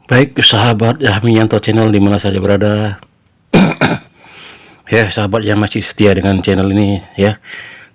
Baik sahabat Yahmiyanto Channel di mana saja berada, ya sahabat yang masih setia dengan channel ini ya.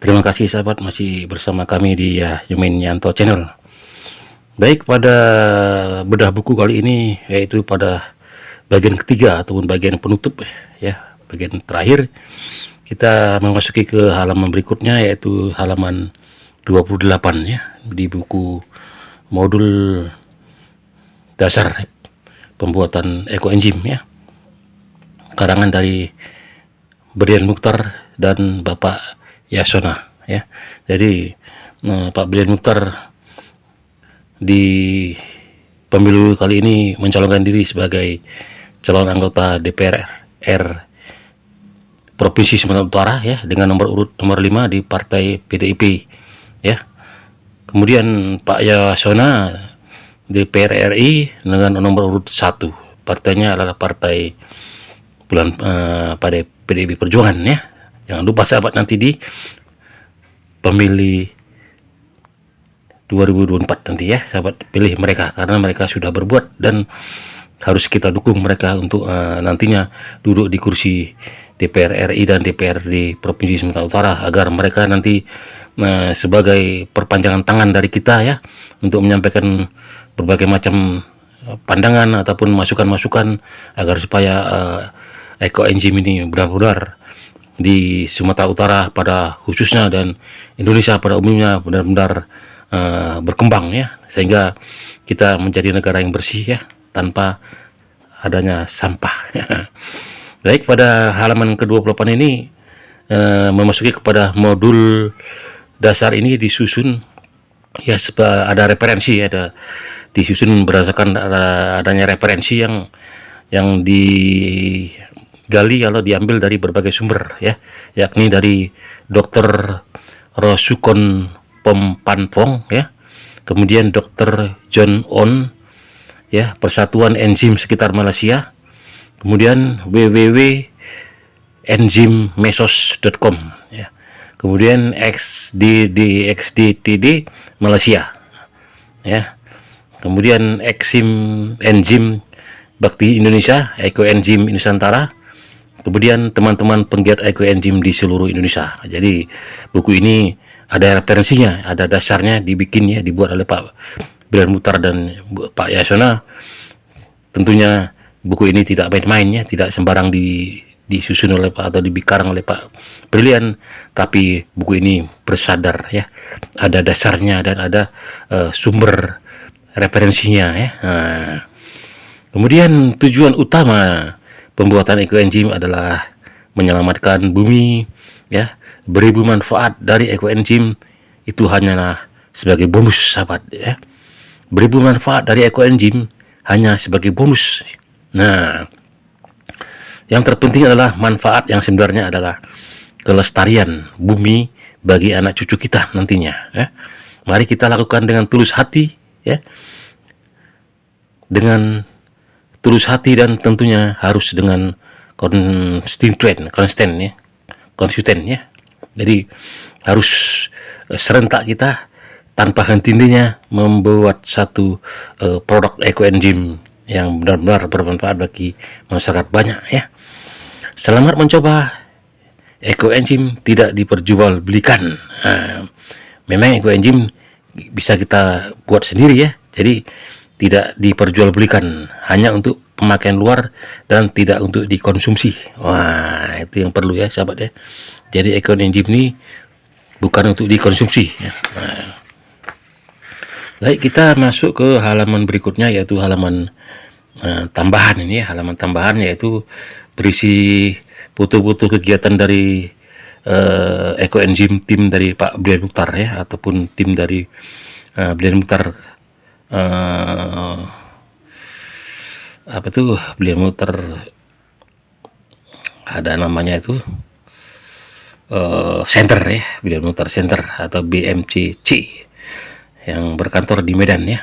Terima kasih sahabat masih bersama kami di Yahmiyanto Channel. Baik, pada bedah buku kali ini yaitu pada bagian ketiga ataupun bagian penutup ya, bagian terakhir kita memasuki ke halaman berikutnya yaitu halaman 28 ya di buku modul dasar pembuatan ekoenzim ya, karangan dari Brian Mukhtar dan Bapak Yasona ya. Jadi Pak Brian Mukhtar di pemilu kali ini mencalonkan diri sebagai calon anggota DPR Provinsi Sumatera Utara ya, dengan nomor urut nomor 5 di Partai PDIP ya. Kemudian Pak Yasona DPR RI dengan nomor urut 1. Partainya adalah Partai pada PDIP Perjuangan ya. Jangan lupa sahabat, nanti di pemilih 2024 nanti ya sahabat, pilih mereka karena mereka sudah berbuat dan harus kita dukung mereka untuk nantinya duduk di kursi DPR RI dan DPR di Provinsi Sumatera Utara, agar mereka nanti sebagai perpanjangan tangan dari kita ya, untuk menyampaikan berbagai macam pandangan ataupun masukan-masukan agar supaya ekoenzim ini benar-benar di Sumatera Utara pada khususnya dan Indonesia pada umumnya benar-benar berkembang ya, sehingga kita menjadi negara yang bersih ya, tanpa adanya sampah. Baik, pada halaman ke-28 ini memasuki kepada modul dasar ini disusun ya, ada referensi, ada disusun berdasarkan adanya referensi yang digali kalau diambil dari berbagai sumber ya, yakni dari Dr. Rosukon Pompanfong ya, kemudian Dr. John On ya, Persatuan Enzim Sekitar Malaysia, kemudian www.enzimmesos.com ya, kemudian XDTD Malaysia ya, kemudian enzim bakti Indonesia, ekoenzim Nusantara, kemudian teman-teman penggiat ekoenzim di seluruh Indonesia. Jadi buku ini ada referensinya, ada dasarnya, dibikin ya, dibuat oleh Pak Brian Mukhtar dan Pak Yasona. Tentunya buku ini tidak main-main ya, tidak sembarang disusun oleh Pak atau dibikarang oleh Pak Brilian, tapi buku ini bersadar ya, ada dasarnya dan ada sumber referensinya ya. Kemudian tujuan utama pembuatan ekoenzim adalah menyelamatkan bumi ya. Beribu manfaat dari ekoenzim itu hanyalah sebagai bonus sahabat ya. Beribu manfaat dari ekoenzim hanya sebagai bonus. Nah, yang terpenting adalah manfaat yang sebenarnya adalah kelestarian bumi bagi anak cucu kita nantinya ya. Mari kita lakukan dengan tulus hati ya, dengan tulus hati, dan tentunya harus dengan konsisten ya. Jadi harus serentak kita tanpa henti-hentinya membuat satu produk ekoenzim yang benar-benar bermanfaat bagi masyarakat banyak ya. Selamat mencoba. Ekoenzim tidak diperjualbelikan. Memang ekoenzim bisa kita buat sendiri ya. Jadi tidak diperjualbelikan, hanya untuk pemakaian luar dan tidak untuk dikonsumsi. Wah, itu yang perlu ya sahabat ya. Jadi ekoenzim ini bukan untuk dikonsumsi ya. Baik, kita masuk ke halaman berikutnya yaitu halaman tambahan ini ya. Halaman tambahan yaitu berisi foto-foto kegiatan dari ekoenzim tim dari Pak Brian Mukhtar ya, ataupun tim dari Brian Mukhtar apa tuh, Brian Mukhtar ada namanya itu Center ya, Brian Mukhtar Center atau BMCC yang berkantor di Medan ya.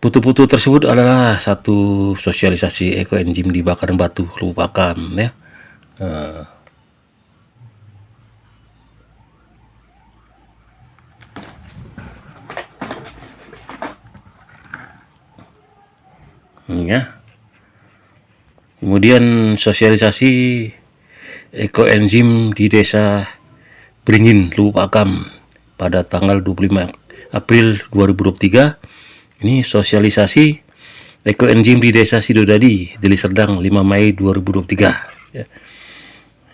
Putu-putu tersebut adalah satu sosialisasi ekoenzim di Bakaran Batu, lupakan ya. ya. Kemudian sosialisasi ekoenzim di desa Beringin, Lubuk Pakam pada tanggal 25 April 2023. Ini sosialisasi ekoenzim di desa Sidodadi, Deli Serdang, 5 Mei 2023. Ya.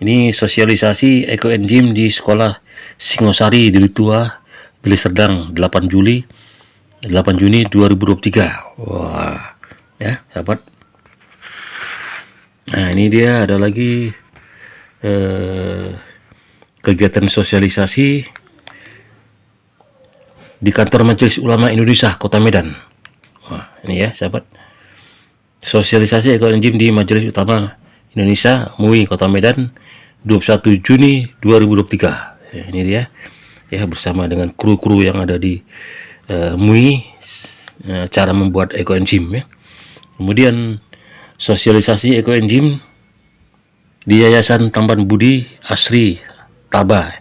Ini sosialisasi ekoenzim di sekolah Singosari, Deli Tua, Deli Serdang, 8 Juni 2023. Wah, ya sahabat. Nah, ini dia ada lagi kegiatan sosialisasi di kantor Majelis Ulama Indonesia Kota Medan. Wah, ini ya sahabat, sosialisasi ekoenzim di Majelis Ulama Indonesia MUI Kota Medan 21 Juni 2023. Ya, ini dia ya, bersama dengan kru-kru yang ada di MUI, cara membuat ekoenzim ya. Kemudian sosialisasi ekoenzim di Yayasan Tamban Budi Asri Taba,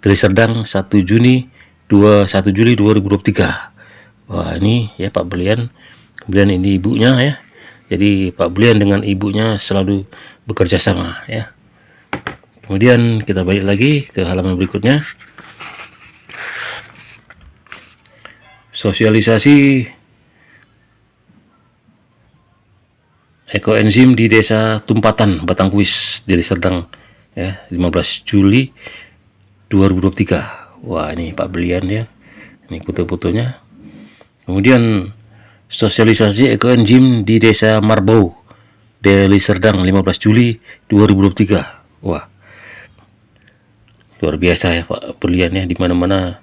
Deli Serdang, 1 Juli 2023. Wah, ini ya Pak Belian. Kemudian ini ibunya ya. Jadi Pak Belian dengan ibunya selalu bekerja sama ya. Kemudian kita balik lagi ke halaman berikutnya. Sosialisasi ekoenzim di Desa Tumpatan, Batangkuis, Deli Serdang ya, 15 Juli 2023. Wah, ini Pak Belian ya. Ini foto-fotonya. Kemudian sosialisasi ekoenzim di Desa Marbau, Deli Serdang, 15 Juli 2023. Wah, luar biasa ya Pak Belian ya, di mana-mana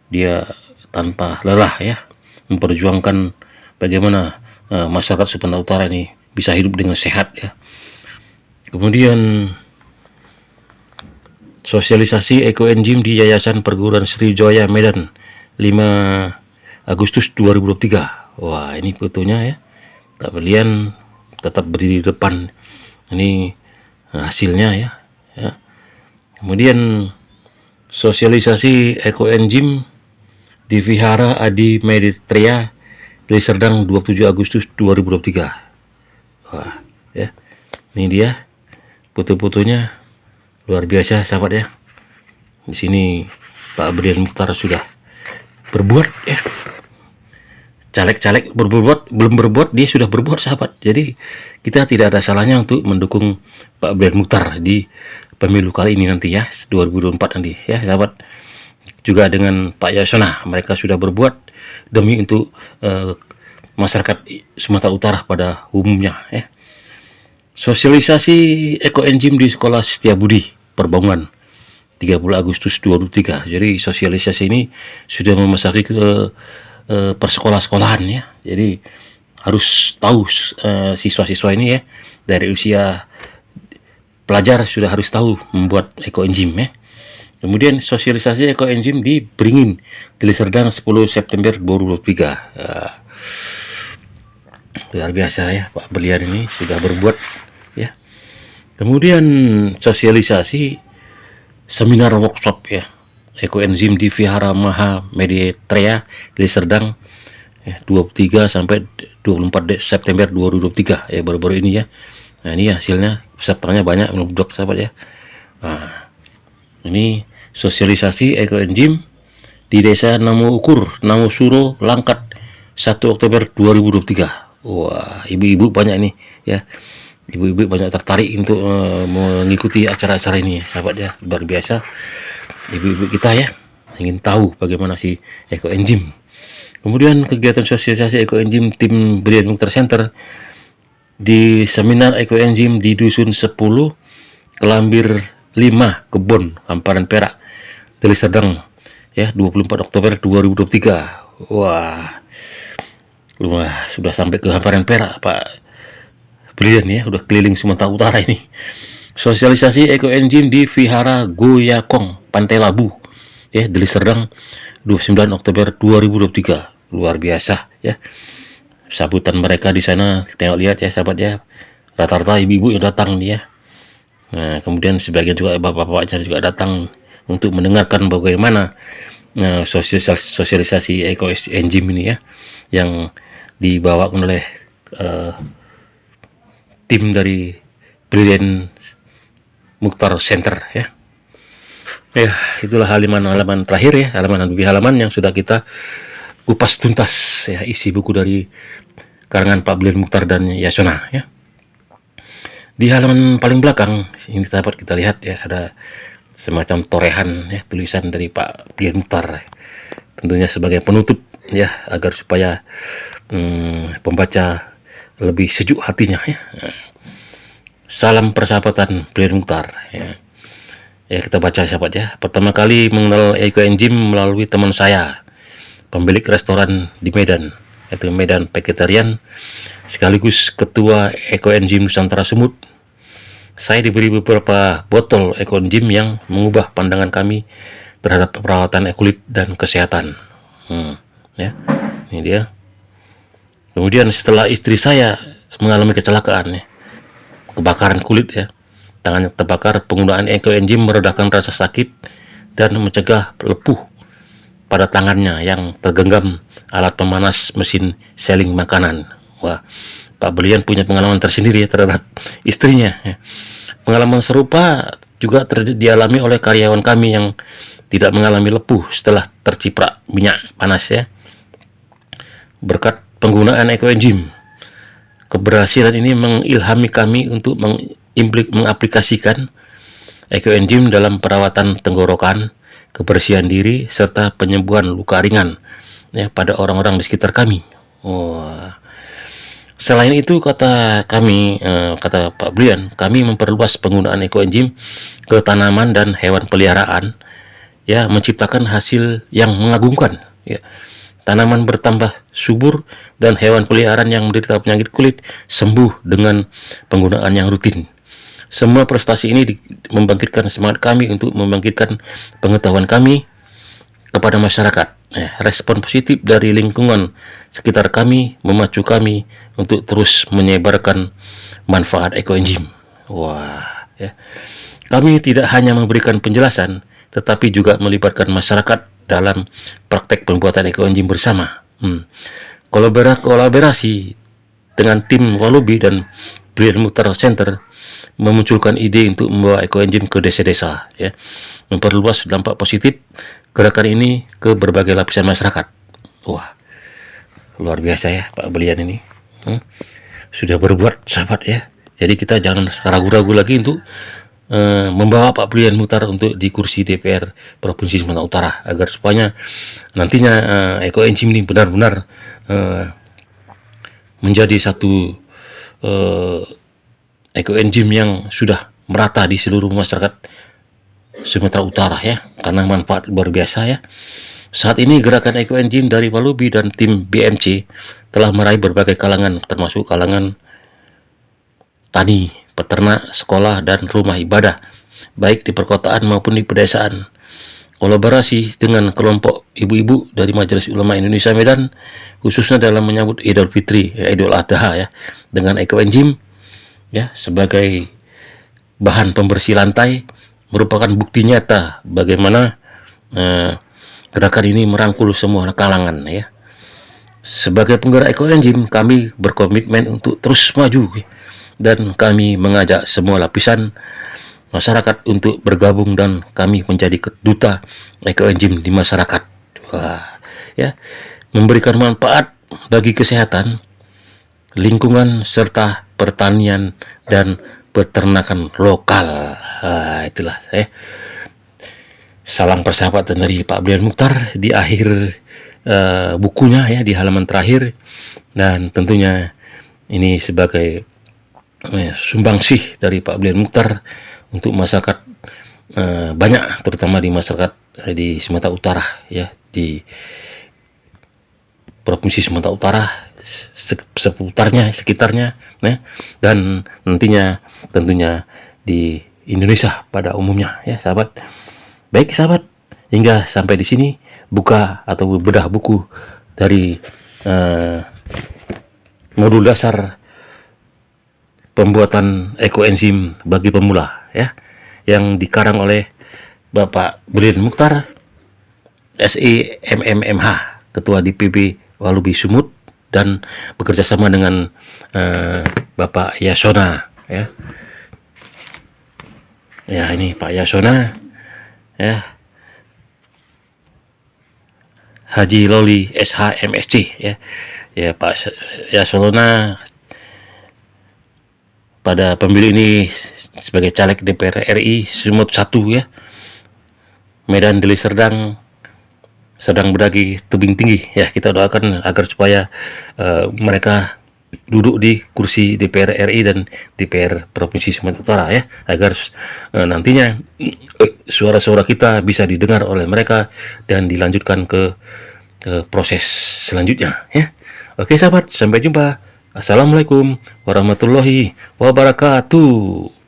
dia tanpa lelah ya memperjuangkan bagaimana masyarakat Sumatera Utara ini bisa hidup dengan sehat ya. Kemudian sosialisasi ekoenzim di Yayasan Perguruan Sriwijaya Medan, 5 Agustus 2023. Wah, ini fotonya ya. Pak Belian tetap berdiri di depan. Ini hasilnya ya. Kemudian sosialisasi ekoenzim di Vihara Adi Meditria, Deli Serdang, 27 Agustus 2023. Wah, ya. Ini dia foto-fotonya, luar biasa sahabat ya. Di sini Pak Brian Mukhtar sudah berbuat ya. Caleg-caleg belum berbuat, dia sudah berbuat sahabat. Jadi kita tidak ada salahnya untuk mendukung Pak Brian Mukhtar di pemilu kali ini nanti ya, 2024 nanti ya sahabat. Juga dengan Pak Yasona, mereka sudah berbuat demi untuk masyarakat Sumatera Utara pada umumnya ya. Sosialisasi ekoenzim di Sekolah Setiabudi Perbangungan, 30 Agustus 2023. Jadi sosialisasi ini sudah memasuki ke persekolah-sekolahan ya. Jadi harus tahu siswa-siswa ini ya, dari usia pelajar sudah harus tahu membuat ekoenzim ya. Kemudian sosialisasi ekoenzim di Beringin, Deli Serdang, 10 September 2023. Luar biasa ya, Pak Belian ini sudah berbuat ya. Kemudian sosialisasi seminar workshop ya, ekoenzim di Vihara Maha Meditria, Deli Serdang ya, 23 sampai 24 September 2023 ya, baru-baru ini ya. Nah, ini hasilnya, pesertanya banyak, menubdok sahabat ya. Nah, ini sosialisasi ekoenzim di Desa Namo Ukur, Namo Suro, Langkat, 1 Oktober 2023. Wah, ibu-ibu banyak nih ya. Ibu-ibu banyak tertarik untuk mengikuti acara-acara ini sahabat ya. Luar biasa. Ibu-ibu kita ya ingin tahu bagaimana si ekoenzim. Kemudian kegiatan sosialisasi ekoenzim tim Brian Mukhtar Center di seminar ekoenzim di Dusun 10, Kelambir 5, Kebon, Hamparan Perak, Deli Serdang ya, 24 Oktober 2023. Wah, sudah sampai ke Hamparan Perak Pak Belian ya, udah keliling Sumatera Utara ini. Sosialisasi ekoenzim di Vihara Goyakong, Pantai Labu ya, Deli Serdang, 29 Oktober 2023. Luar biasa ya. Sambutan mereka di sana, tengok lihat ya sahabat ya. Rata-rata ibu-ibu yang datang nih ya. Nah, kemudian sebagian juga bapak-bapak juga datang untuk mendengarkan bagaimana sosialisasi ekoenzim ini ya, yang dibawakan oleh tim dari Brilliant Mukhtar Center ya. Ya, itulah halaman-halaman terakhir ya, halaman yang sudah kita kupas tuntas ya, isi buku dari karangan Pak Brilliant Mukhtar dan Yasona ya. Di halaman paling belakang ini dapat kita lihat ya, ada semacam torehan ya, tulisan dari Pak Brilliant Mukhtar ya. Tentunya sebagai penutup ya, agar supaya pembaca lebih sejuk hatinya ya. Salam persahabatan Brilliant Mukhtar ya. Ya, kita baca sahabat ya. Pertama kali mengenal Ekoenzim melalui teman saya, pemilik restoran di Medan, yaitu Medan Vegetarian, sekaligus ketua Ekoenzim Nusantara Sumut. Saya diberi beberapa botol Ekoenzim yang mengubah pandangan kami terhadap perawatan kulit dan kesehatan. Ya, ini dia. Kemudian setelah istri saya mengalami kecelakaan ya, kebakaran kulit ya, tangannya terbakar, penggunaan Ekoenzim meredakan rasa sakit dan mencegah lepuh pada tangannya yang tergenggam alat pemanas mesin seling makanan. Wah, Pak Brilliant punya pengalaman tersendiri ya terhadap istrinya ya. Pengalaman serupa juga dialami oleh karyawan kami yang tidak mengalami lepuh setelah terciprat minyak panas ya. Berkat penggunaan Ekoenzim, keberhasilan ini mengilhami kami untuk mengaplikasikan Ekoenzim dalam perawatan tenggorokan, kebersihan diri, serta penyembuhan luka ringan ya, pada orang-orang di sekitar kami. Selain itu, kata Pak Brilliant, kami memperluas penggunaan Ekoenzim ke tanaman dan hewan peliharaan ya, menciptakan hasil yang mengagumkan ya. Tanaman bertambah subur dan hewan peliharaan yang menderita penyakit kulit sembuh dengan penggunaan yang rutin. Semua prestasi ini membangkitkan semangat kami untuk membangkitkan pengetahuan kami kepada masyarakat. Respon positif dari lingkungan sekitar kami memacu kami untuk terus menyebarkan manfaat Ekoenzim. Wah, ya. Kami tidak hanya memberikan penjelasan, tetapi juga melibatkan masyarakat dalam praktek pembuatan Ekoenzim bersama. Kolaborasi dengan tim Walubi dan Brilliant Mukhtar Center memunculkan ide untuk membawa Ekoenzim ke desa-desa ya, memperluas dampak positif gerakan ini ke berbagai lapisan masyarakat. Wah, luar biasa ya Pak Brilliant ini. Sudah berbuat sahabat ya. Jadi kita jangan ragu-ragu lagi untuk membawa Pak Brilliant Mukhtar untuk di kursi DPR Provinsi Sumatera Utara, agar supaya nantinya Ekoenzim ini benar-benar menjadi satu Ekoenzim yang sudah merata di seluruh masyarakat Sumatera Utara ya, karena manfaat luar biasa ya. Saat ini gerakan Ekoenzim dari Walubi dan tim BMC telah meraih berbagai kalangan, termasuk kalangan tani, peternak, sekolah, dan rumah ibadah, baik di perkotaan maupun di pedesaan. Kolaborasi dengan kelompok ibu-ibu dari Majelis Ulama Indonesia Medan, khususnya dalam menyambut Idul Fitri, Idul Adha ya, dengan Ekoenzim ya sebagai bahan pembersih lantai, merupakan bukti nyata bagaimana gerakan ini merangkul semua kalangan ya. Sebagai penggerak Ekoenzim, kami berkomitmen untuk terus maju dan kami mengajak semua lapisan masyarakat untuk bergabung dan kami menjadi duta Ekoenzim di masyarakat. Wah, ya, memberikan manfaat bagi kesehatan, lingkungan, serta pertanian dan peternakan lokal. Itulah ya. Salam persahabatan dari Pak Brilliant Mukhtar di akhir bukunya ya, di halaman terakhir, dan tentunya ini sebagai sumbangsih dari Pak Brilliant Mukhtar untuk masyarakat banyak, terutama di masyarakat di Sumatera Utara ya, di Provinsi Sumatera Utara sekitarnya ya, dan nantinya tentunya di Indonesia pada umumnya ya sahabat. Baik sahabat, hingga sampai di sini buka atau bedah buku dari modul dasar pembuatan Ekoenzim bagi pemula ya, yang dikarang oleh Bapak Brilliant Mukhtar, SI MMMH, Ketua DPP Walubi Sumut dan bekerja sama dengan Bapak Yasona ya. Ya, ini Pak Yasona ya, Haji Loli SHMSC ya. Ya, Pak Yasona pada pemilu ini sebagai caleg DPR RI Sumut 1 ya. Medan Deli Serdang sedang berdaki tebing tinggi ya. Kita doakan agar supaya mereka duduk di kursi DPR RI dan DPR Provinsi Sumatera Utara ya, agar nantinya suara-suara kita bisa didengar oleh mereka dan dilanjutkan ke proses selanjutnya ya. Oke sahabat, sampai jumpa. Assalamualaikum warahmatullahi wabarakatuh.